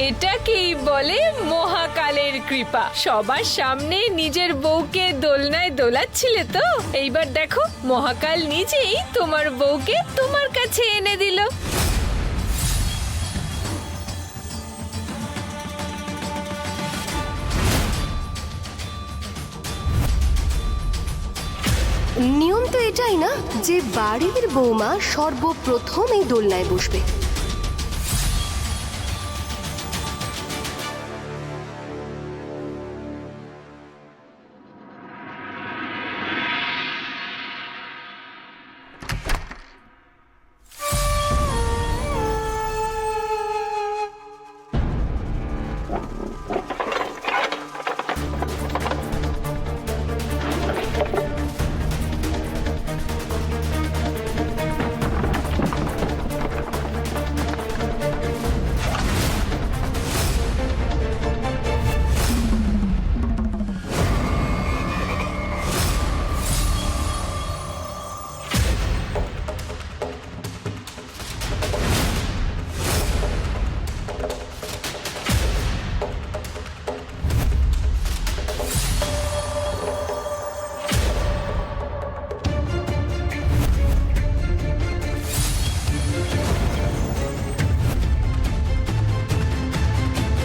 এটাকেই বলে মহাকালের কৃপা। সবার সামনে নিজের বউকে দোলনায় দোলাচ্ছিলে তো, এইবার দেখো মহাকাল নিজেই তোমার বউকে তোমার কাছে এনে দিল। নিয়ম তো এটাই না যে বাড়ির বৌমা সর্বপ্রথম এই দোলনায় বসবে।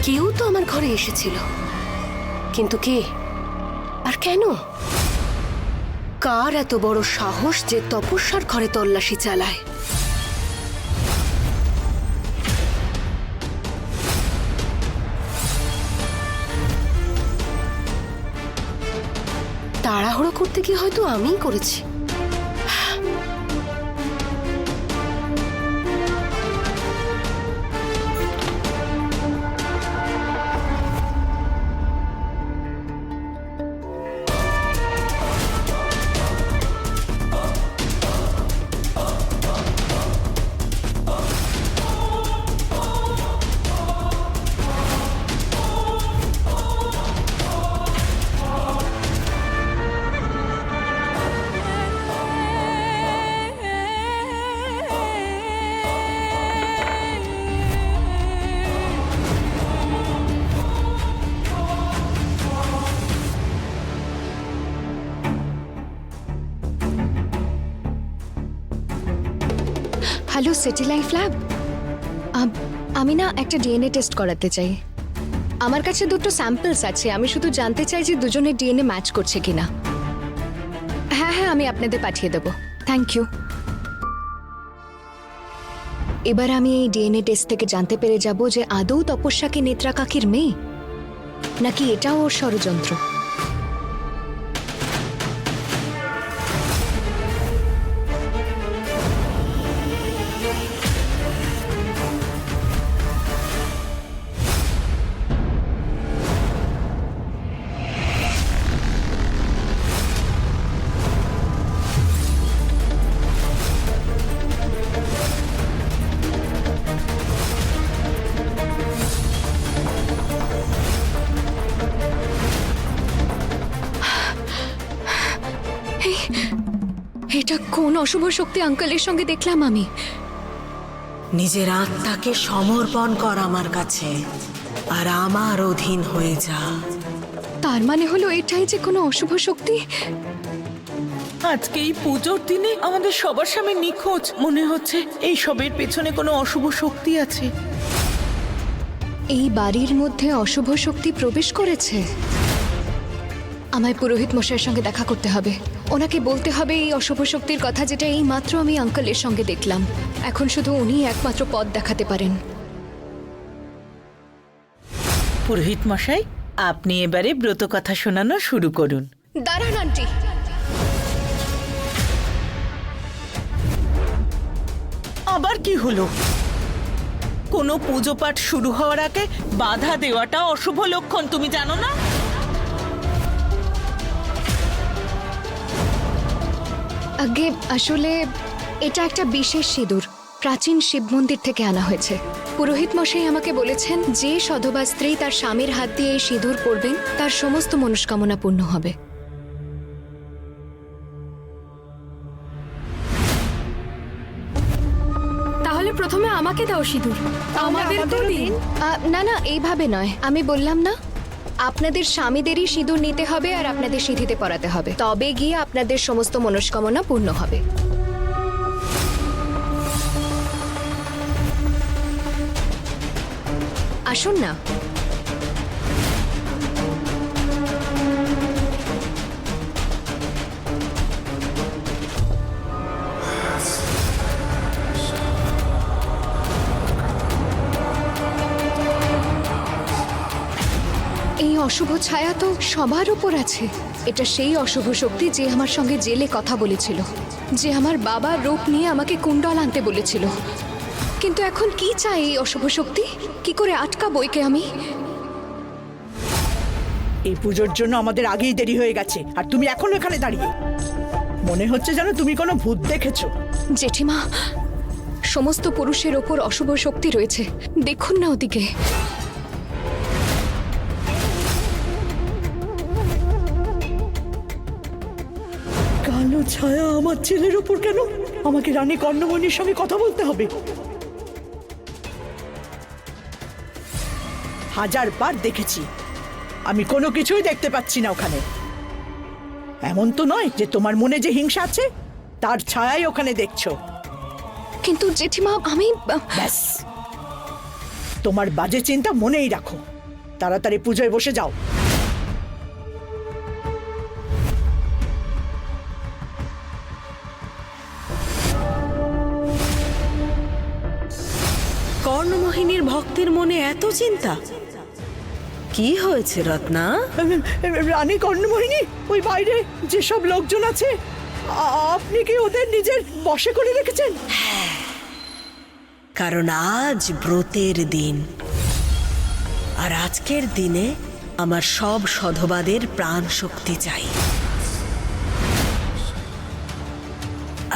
কেউ তো আমার ঘরে এসেছিল, কিন্তু কে আর কেন? কার এত বড় সাহস যে তপস্যার ঘরে তল্লাশি চালায়? তাড়াহুড়ো করতে গিয়ে হয়তো আমিই করেছি। হ্যালো সিটি লাইফ ল্যাব, আমি না একটা ডিএনএ টেস্ট করাতে চাই। আমার কাছে দুটো স্যাম্পলস আছে, আমি শুধু জানতে চাই যে দুজনের ডিএনএ ম্যাচ করছে কিনা। হ্যাঁ হ্যাঁ, আমি আপনাদের পাঠিয়ে দেবো। Thank you. এবার আমি এই ডিএনএ টেস্ট থেকে জানতে পেরে যাব যে আদৌ তপস্যা কি নেত্রা কাকির মেয়ে, নাকি এটাও ওর ষড়যন্ত্র। এটা কোন অশুভ শক্তি আঙ্কেলের সঙ্গে দেখলাম আমি? নিজের আত্মাকে সমর্পণ কর আমার কাছে, আর আমার অধীন হয়ে যা। তার মানে হলো এটাই যে কোনো অশুভ শক্তি। আজকে এই পুজোর দিনে আমাদের সবার সামনে নিখোঁজ মনে হচ্ছে, এই সবের পেছনে কোনো অশুভ শক্তি আছে। এই বাড়ির মধ্যে অশুভ শক্তি প্রবেশ করেছে। আমায় পুরোহিত মশাইয়ের সঙ্গে দেখা করতে হবে। ওনাকে বলতে হবে এই অশুভ শক্তির কথা, যেটা এই মাত্র আমি আঙ্কেলের সঙ্গে দেখলাম। এখন শুধু উনি একমাত্র পথ দেখাতে পারেন। পুরোহিত মশাই, আপনি এবারে ব্রত কথা শোনানো শুরু করুন। দাঁড়ান আন্টি। আবার কি হলো? কোনো পুজো পাঠ শুরু হওয়ার আগে বাধা দেওয়াটা অশুভ লক্ষণ, তুমি জানো না? আগে আসলে এটা একটা বিশেষ সিঁদুর, প্রাচীন শিব মন্দির থেকে আনা হয়েছে। পুরোহিত মশাই আমাকে বলেছেন যে সধবা স্ত্রী তার স্বামীর হাত দিয়ে এই সিঁদুর পরবেন তার সমস্ত মনস্কামনা পূর্ণ হবে। তাহলে প্রথমে আমাকে দাও সিঁদুর, আমাদের তো দিন। না না, এইভাবে নয়, আমি বললাম না আপনাদের স্বামীদেরই সিঁদুর নিতে হবে আর আপনাদের সিঁথিতে পরাতে হবে, তবে গিয়ে আপনাদের সমস্ত মনস্কামনা পূর্ণ হবে। আসুন না। এই অশুভ ছায়া তো সবার উপর আছে। এটা সেই অশুভ শক্তি যে আমার সঙ্গে জেলে কথা বলেছিল, যে আমার বাবার রূপ নিয়ে আমাকে কুণ্ডল আনতে বলেছিল। কিন্তু এখন কি চাই এই অশুভ শক্তি? কি করে আটকাবো একে আমি? এই পুজোর জন্য আমাদের আগেই দেরি হয়ে গেছে, আর তুমি এখন এখানে দাঁড়িয়ে মনে হচ্ছে যেন তুমি কোনো ভূত দেখেছো। জেঠিমা, সমস্ত পুরুষের ওপর অশুভ শক্তি রয়েছে, দেখুন না ওদিকে। কালো ছায়া আমার ছেলের উপর কেন? আমাকে রানী কর্ণমণির সঙ্গে কথা বলতে হবে। 1000 বার দেখেছি, আমি কোনো কিছুই দেখতে পাচ্ছি না ওখানে। এমন তো নয় যে তোমার মনে যে হিংসা আছে তার ছায়াই ওখানে দেখছো। কিন্তু জেঠিমা, আমি ব্যাস, তোমার বাজে চিন্তা মনেই রাখো। তাড়াতাড়ি পুজোয় বসে যাও। কর্ণমোহিনীর ভক্তের মনে এত চিন্তা, কি হয়েছে রত্না? রানী কর্ণমোহিনী, ওই বাইরে যেসব লোকজন আছে আপনি কি ওদের নিজের বশে করে রেখেছেন? কারণ আজ ব্রতের দিন, আর আজকের দিনে আমার সব সধবাদের প্রাণ শক্তি চাই।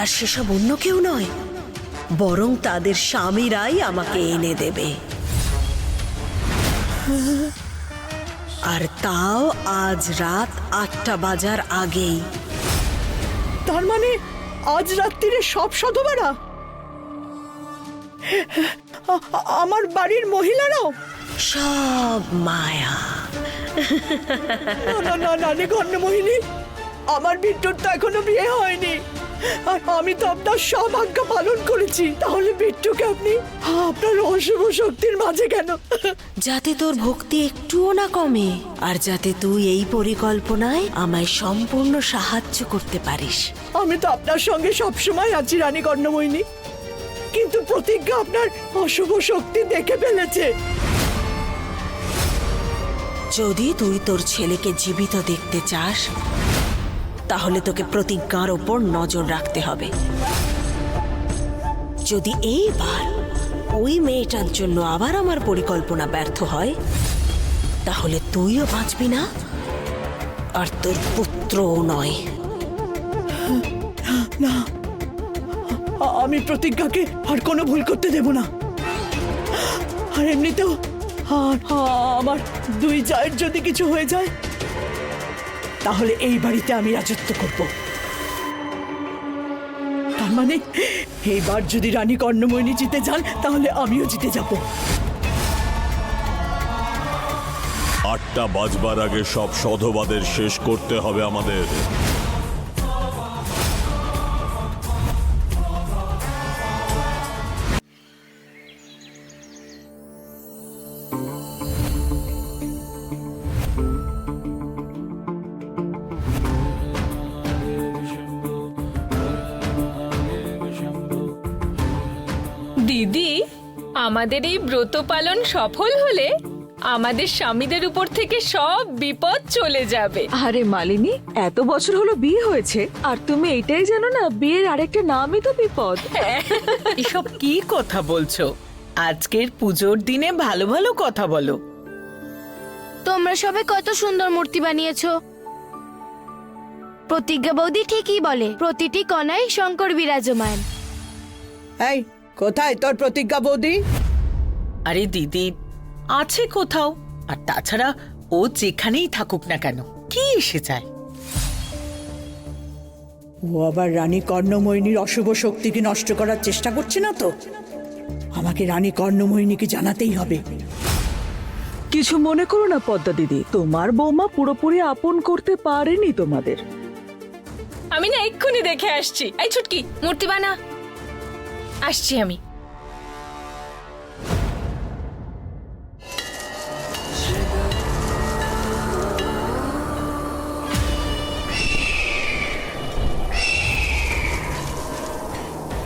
আর সেসব অন্য কেউ নয়, বরং তাদের স্বামীরাই আমাকে এনে দেবে। আর তাও আজ রাত 8টা বাজার আগেই। তার মানে আজ রাত্রিরে সব সধবারা, আমার বাড়ির মহিলারাও? সব মায়া। না না না, রানী কর্ণমোহিনী, আমার বিট্টুর তো এখনো বিয়ে হয়নি, আর আমি তো আপনার সব আজ্ঞা পালন করেছি। তাহলে বিট্টুকে আপনি আপনার অশুভ শক্তির মাঝে কেন? যাতে তোর ভক্তি একটুও না কমে, আর যাতে তুই এই পরিকল্পনায় আমায় সম্পূর্ণ সাহায্য করতে পারিস। আমি তো আপনার সঙ্গে সবসময় আছি রানী কর্ণমোহিনী, কিন্তু প্রতিজ্ঞা আপনার অশুভ শক্তি দেখে ফেলেছে। যদি তুই তোর ছেলেকে জীবিত দেখতে চাস, তাহলে তোকে প্রতিজ্ঞার ওপর নজর রাখতে হবে। যদি এইবার ওই মেয়েটার জন্য আবার আমার পরিকল্পনা ব্যর্থ হয়, তাহলে তুইও বাঁচবি না, আর তোর পুত্রও নয়। না, আমি প্রতিজ্ঞাকে আর কোনো ভুল করতে দেব না। আর এমনিতেও আমার 2 জায়ের যদি কিছু হয়ে যায়, তাহলে এই বাড়িতে আমি রাজত্ব করব। তার মানে এইবার যদি রানী কর্ণমোহিনী জিতে যান, তাহলে আমিও জিতে যাব। 8টা বাজবার আগে সব সধবাদের শেষ করতে হবে আমাদের। দিদি, আমাদের এই ব্রত পালন সফল হলে আমাদের স্বামীদের উপর থেকে সব বিপদ চলে যাবে। আরে মালিনী, এত বছর হলো বিয়ে হয়েছে আর তুমি এটাই জানো না বিয়ের আরেকটা নামই তো বিপদ। এসব কি কথা বলছো? আজকের পুজোর দিনে ভালো ভালো কথা বলো। তোমরা সবাই কত সুন্দর মূর্তি বানিয়েছো। প্রতিজ্ঞা বৌদি ঠিকই বলে, প্রতিটি কণায় শঙ্কর বিরাজমান। এই, কোথায় তোর প্রতিজ্ঞা বৌদি? আরে দিদি, আছে কোথাও। আর তাছাড়া ও যেখানেই থাকুক না কেন, কি এসে যায়? ও আবার রানী কর্ণমোহিনীর অশুভ শক্তিকে নষ্ট করার চেষ্টা করছে না তো? আমাকে রানী কর্ণমোহিনীকে জানাতেই হবে। কিছু মনে করো না পদ্মা দিদি, তোমার বৌমা পুরোপুরি আপন করতে পারেনি তোমাদের। আমি না এক্ষুনি দেখে আসছি। এই ছুটকি, মূর্তি বানা। আসছি আমি।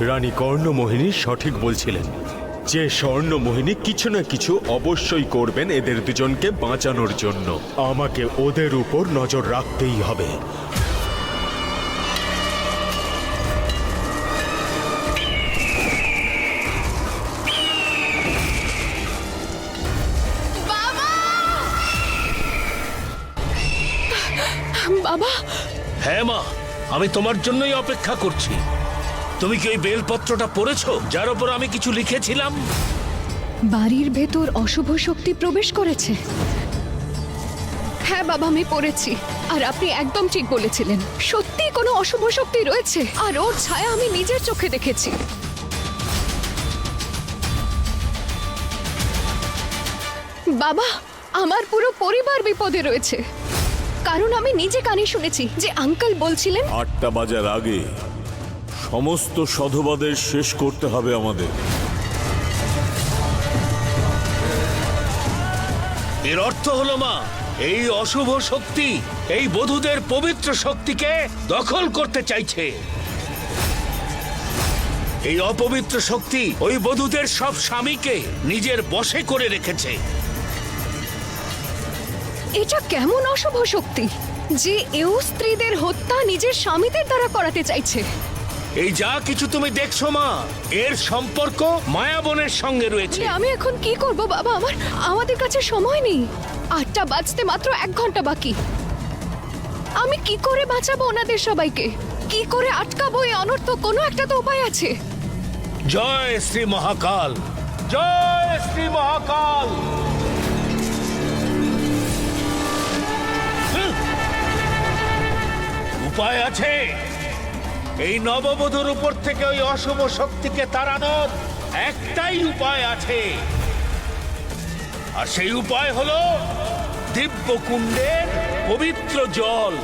রানী কর্ণমোহিনী সঠিক বলছিলেন যে স্বর্ণমোহিনী কিছু না কিছু অবশ্যই করবেন এদের দুজনকে বাঁচানোর জন্য। আমাকে ওদের উপর নজর রাখতেই হবে। বাবা, হ্যাঁ মা, আমি তোমার জন্যই অপেক্ষা করছি। তুমি কি ওই বেলপত্রটা পড়েছো যার উপর আমি কিছু লিখেছিলাম? বাড়ির ভেতর অশুভ শক্তি প্রবেশ করেছে। হ্যাঁ বাবা, আমি পড়েছি। আর আপনি একদম ঠিক বলেছিলেন, সত্যি কোনো অশুভ শক্তি রয়েছে, আর ওর ছায়া আমি নিজের চোখে দেখেছি। বাবা, আমার পুরো পরিবার বিপদে রয়েছে, কারণ আমি নিজে কানে শুনেছি যে আঙ্কেল বলছিলেন 8টা বাজার আগে সমস্ত সধবাদের শেষ করতে হবে আমাদের। এর অর্থ হলো মা, এই অশুভ শক্তি এই বধূদের পবিত্র শক্তিকে দখল করতে চাইছে। এই অপবিত্র শক্তি ওই বধূদের সব স্বামীকে নিজের বশে করে রেখেছে। এটা কেমন অশুভ শক্তি যে এও স্ত্রীদের হত্যা নিজের স্বামীদের দ্বারা করাতে চাইছে? এই যা কিছু তুমি দেখছো মা, এর সম্পর্ক মায়াবনের সঙ্গে রয়েছে। আমি এখন কি করব বাবা? আমাদের কাছে সময় নেই। 8টা বাজতে মাত্র 1 ঘন্টা বাকি। আমি কি করে বাঁচাবো ওনাদের সবাইকে? কি করে আটকাবো এই অনর্থ? কোনো একটা তো উপায় আছে। জয় শ্রী মহাকাল, জয় শ্রী মহাকাল। উপায় আছে। এই নববধূর উপর থেকে ওই অশুভ শক্তিকে তাড়ানোর একটাই উপায় আছে, আর সেই উপায় হলো দিব্যকুণ্ডের পবিত্র জল।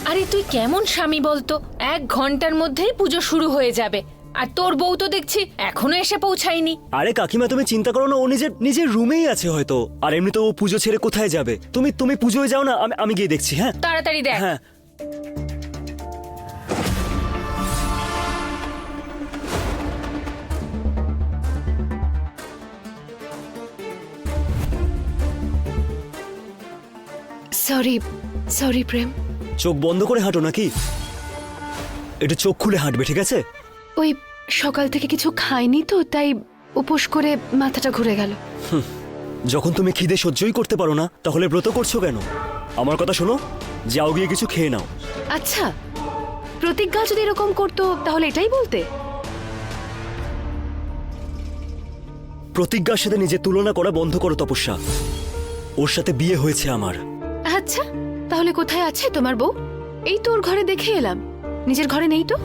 আরে তুই কেমন স্বামী বলতো? 1 ঘন্টার মধ্যেই পুজো শুরু হয়ে যাবে, আর তোর বউ তো দেখছি এখনো এসে পৌঁছায়নি। আরে কাকিমা, তুমি চিন্তা করো না, ও নিজের রুমেই আছে হয়তো। আর এমনি তো ও পুজো ছেড়ে কোথায় যাবে? তুমি পুজোয় যাও না, আমি গিয়ে দেখছি। হ্যাঁ তাড়াতাড়ি দেখ। হ্যাঁ। সরি প্রেম। চোখ বন্ধ করে হাঁটো নাকি? একটু চোখ খুলে হাঁটবে, ঠিক আছে? ওই সকাল থেকে কিছু খাইনি তো, তাই উপোস করে মাথাটা ঘুরে গেল। যখন তুমি খিদে সহ্যই করতে পারো না, তাহলে ব্রত করছো কেন? আমার কথা শোনো, যাও গিয়ে কিছু খেয়ে নাও। আচ্ছা, প্রতিজ্ঞা যদি এরকম করতো তাহলে এটাই বলতে? প্রতিজ্ঞার সাথে নিজের তুলনা করা বন্ধ করো তপস্যা। ওর সাথে বিয়ে হয়েছে আমার। আচ্ছা, তাহলে কোথায় আছে তোমার বউ? এই তো ওর ঘরে দেখে এলাম, নিজের ঘরে নেই তো।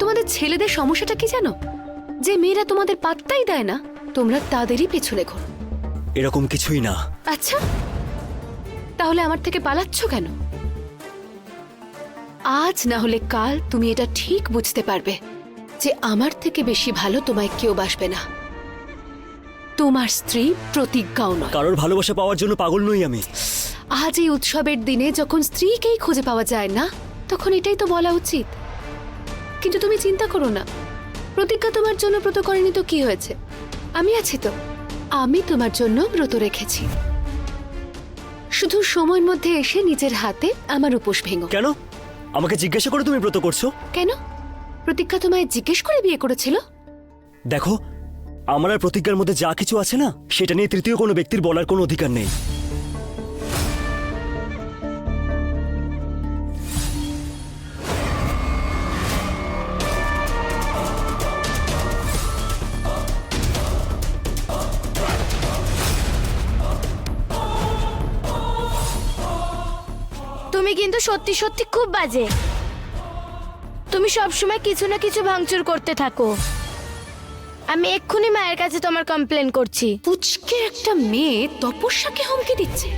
তোমাদের ছেলেদের সমস্যাটা কি জানো? যে মেয়েরা তোমাদের পাত্তাই দেয় না, তোমরা তাদেরই পেছনে ঘোরো। এরকম কিছুই না। আচ্ছা, তাহলে আমার থেকে পালাচ্ছ কেন? আজ না হলে কাল তুমি এটা ঠিক বুঝতে পারবে যে আমার থেকে বেশি ভালো তোমায় কেউ বাসবে না। তোমার স্ত্রী প্রতিজ্ঞাও নয়। কারোর ভালোবাসা পাওয়ার জন্য পাগল নই আমি। আজ এই উৎসবের দিনে যখন স্ত্রীকেই খুঁজে পাওয়া যায় না, তখন এটাই তো বলা উচিত। কিন্তু তুমি চিন্তা করো না, প্রতিজ্ঞা তোমার জন্য ব্রত করেনি তো কি হয়েছে? আমি আছি তো, আমি তোমার জন্য ব্রত রেখেছি। শুধু সময়ের মধ্যে এসে নিজের হাতে আমার উপোস ভেঙো। কেন? আমাকে জিজ্ঞাসা করে তুমি ব্রত করছো কেন? প্রতিজ্ঞা তোমায় জিজ্ঞেস করে বিয়ে করেছিল? দেখো, আমার আর প্রতিজ্ঞার মধ্যে যা কিছু আছে না, সেটা নিয়ে তৃতীয় কোনো ব্যক্তির বলার কোনো অধিকার নেই। তুমি কিন্তু সত্যি সত্যি খুব বাজে। তুমি সবসময় কিছু না কিছু ভাঙচুর করতে থাকো। আমি এক্ষুনি মায়ের কাছে তোমার কমপ্লেন করছি। পুচকে একটা মেয়ে তপস্যাকে হুমকি দিচ্ছে।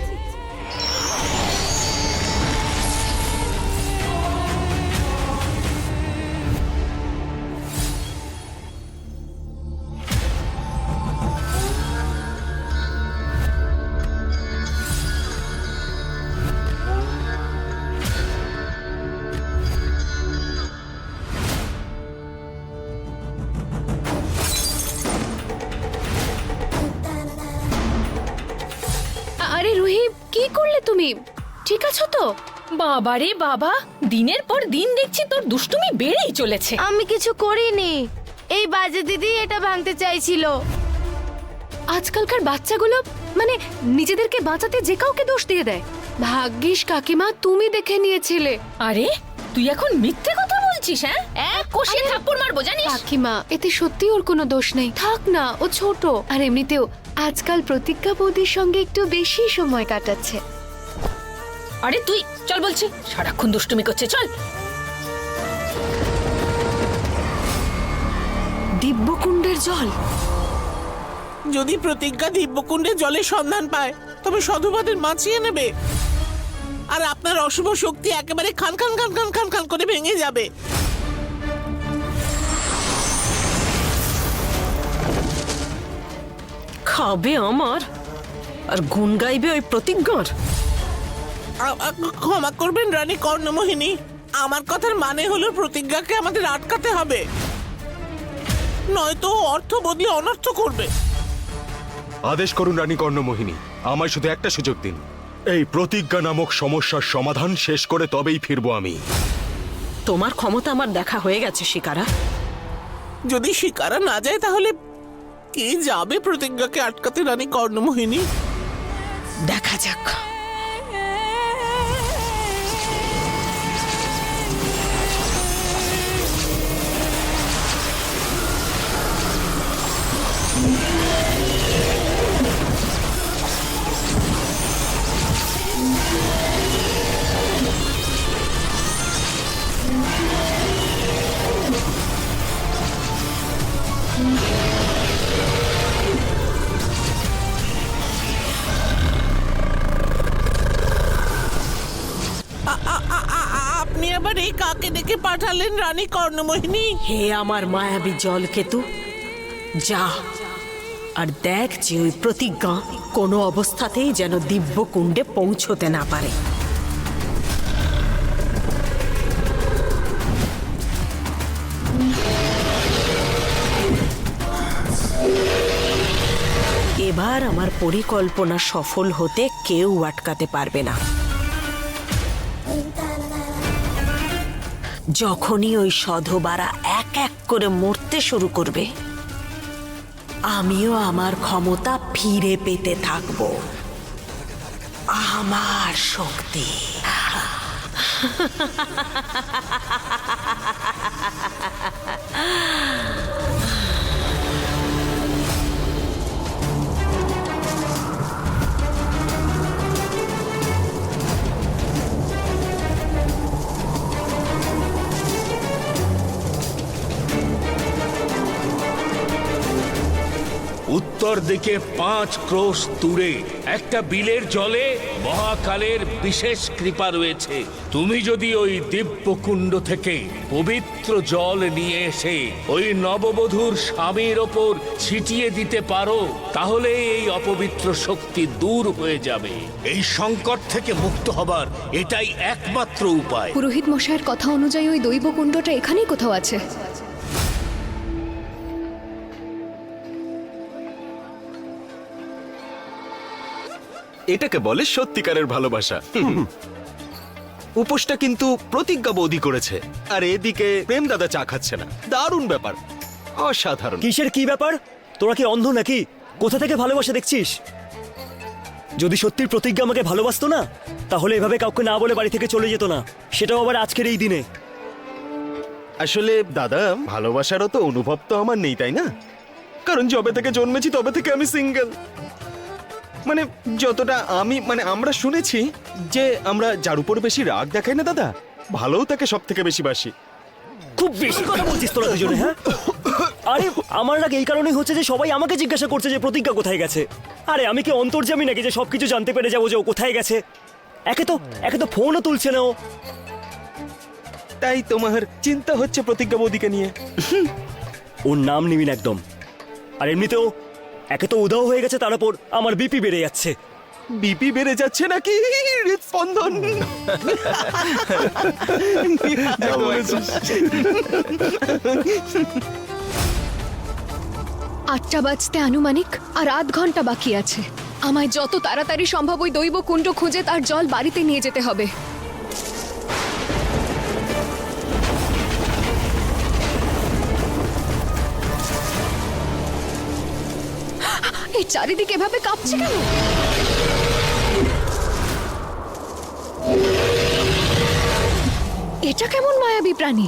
আরে রুহি, কি করলে তুমি? ঠিক আছো তো? বাবারে বাবা, দিনের পর দিন দেখছি তোর দুষ্টুমি বেড়েই চলেছে। আমি কিছু করিনি, এই বাজে দিদি এটা ভাঙতে চাইছিল। আজকালকার বাচ্চাগুলো মানে নিজেদেরকে বাঁচাতে যে কাউকে দোষ দিয়ে দেয়। ভাগ্যিস কাকিমা তুমি দেখে নিয়েছিলে। আরে তুই এখন মিথ্যে কথা বলছিস? হ্যাঁ, এক কষিয়ে থাপ্পড় মারবো জানিস? কাকিমা, এতে সত্যি ওর কোনো দোষ নেই। থাক না, ও ছোট। আর এমনিতেও আজকাল প্রতিজ্ঞা বৌদির সঙ্গে একটু বেশি সময় কাটাচ্ছে। আরে তুই চল বলছি, সারাক্ষণ দুষ্টুমি করছে, চল। দিব্যকুণ্ডের জল। যদি প্রতিজ্ঞা দিব্যকুণ্ডে জলের সন্ধান পায় তবে সাধুবাদের বাঁচিয়ে নেবে, আর আপনার অশুভ শক্তি একেবারে খান খান খান খান খান খান করে ভেঙে যাবে। খাবে আমার আর গুণ গাইবে ওই প্রতিজ্ঞার। ক্ষমা করবেন রানী কর্ণমোহিনী, আমার কথার মানে হলো প্রতিজ্ঞাকে আমাদের আটকাতে হবে, নয়তো অর্থ বদলে অনর্থ করবে। আদেশ করুন রানী কর্ণমোহিনী, আমায় শুধু একটা সুযোগ দিন। এই প্রতিজ্ঞা নামক সমস্যার সমাধান শেষ করে তবেই ফিরবো আমি। তোমার ক্ষমতা আমার দেখা হয়ে গেছে শিকারা। যদি শিকারা না যায় তাহলে কে যাবে প্রতিজ্ঞাকে আটকাতে রানী কর্ণমোহিনী? দেখা যাক। আপনি আবার এই কাকে ডেকে পাঠালেন রানী কর্ণমোহিনী? হে আমার মায়াবী জলকেতু, যা আর দেখ যে ওই প্রতিজ্ঞা কোনো অবস্থাতেই যেন দিব্যকুণ্ডে পৌঁছতে না পারে। এবার আমার পরিকল্পনা সফল হতে কেউ আটকাতে পারবে না। যখনই ওই সধবারা এক এক করে মরতে শুরু করবে, আমিও আমার ক্ষমতা ফিরে পেতে থাকব, আমার শক্তি। উত্তর দিকে 5 ক্রোশ দূরে একটা বিলের জলে মহাকালের বিশেষ কৃপা রয়েছে। তুমি যদি ওই দিব্যকুণ্ড থেকে পবিত্র জল নিয়ে এসে ওই নববধূর স্বামীর ওপর ছিটিয়ে দিতে পারো, তাহলে এই অপবিত্র শক্তি দূর হয়ে যাবে। এই সংকট থেকে মুক্ত হবার এটাই একমাত্র উপায়। পুরোহিত মশাইয়ের কথা অনুযায়ী ওই দৈবকুণ্ডটা এখানেই কোথাও আছে। এটাকে বলে সত্যিকারের ভালোবাসা। উপোসটা কিন্তু প্রতিজ্ঞা বৌদি করেছে, আর এদিকে প্রেম দাদা চা খাচ্ছে না। দারুণ ব্যাপার, অসাধারণ। কিসের কি ব্যাপার? তোরা কি অন্ধ নাকি? কোথা থেকে ভালোবাসা দেখছিস? যদি সত্যির প্রতিজ্ঞা আমাকে ভালোবাসতো না, তাহলে এভাবে কাউকে না বলে বাড়ি থেকে চলে যেত না, সেটাও আবার আজকের এই দিনে। আসলে দাদা, ভালোবাসারও তো অনুভব তো আমার নেই, তাই না? কারণ যবে থেকে জন্মেছি তবে থেকে আমি সিঙ্গেল। মানে যতটা আমরা শুনেছি যে আমরা যার উপর বেশি রাগ দেখাই না দাদা, ভালোও তাকে সব থেকে বেশি বাসি। খুব বেশি কথা বলছিস তোরা দুজনে, হ্যাঁ? আরে আমার রাগ এই কারণেই হচ্ছে যে সবাই আমাকে জিজ্ঞাসা করছে যে প্রতিজ্ঞা কোথায় গেছে। আরে আমি কি অন্তর্যামী নাকি যে সবকিছু জানতে পেরে যাবো যে ও কোথায় গেছে? একে তো ফোনও তুলছে না ও। তাই তোমার চিন্তা হচ্ছে প্রতিজ্ঞা বৌদিকে নিয়ে? ওর নাম নিবি না একদম। আর এমনিতেও একে তো উধাও হয়ে গেছে, তার উপর আমার বিপি বেড়ে যাচ্ছে। বিপি বেড়ে যাচ্ছে নাকি হৃদস্পন্দন? যা বলেছিস। 8টা বাজতে আনুমানিক আর 8 ঘন্টা বাকি আছে। আমায় যত তাড়াতাড়ি সম্ভব ওই দৈব কুণ্ড খুঁজে তার জল বাড়িতে নিয়ে যেতে হবে। এই চারিদিকে এভাবে কাঁপছে কেন? এটা কেমন মায়াবী প্রাণী?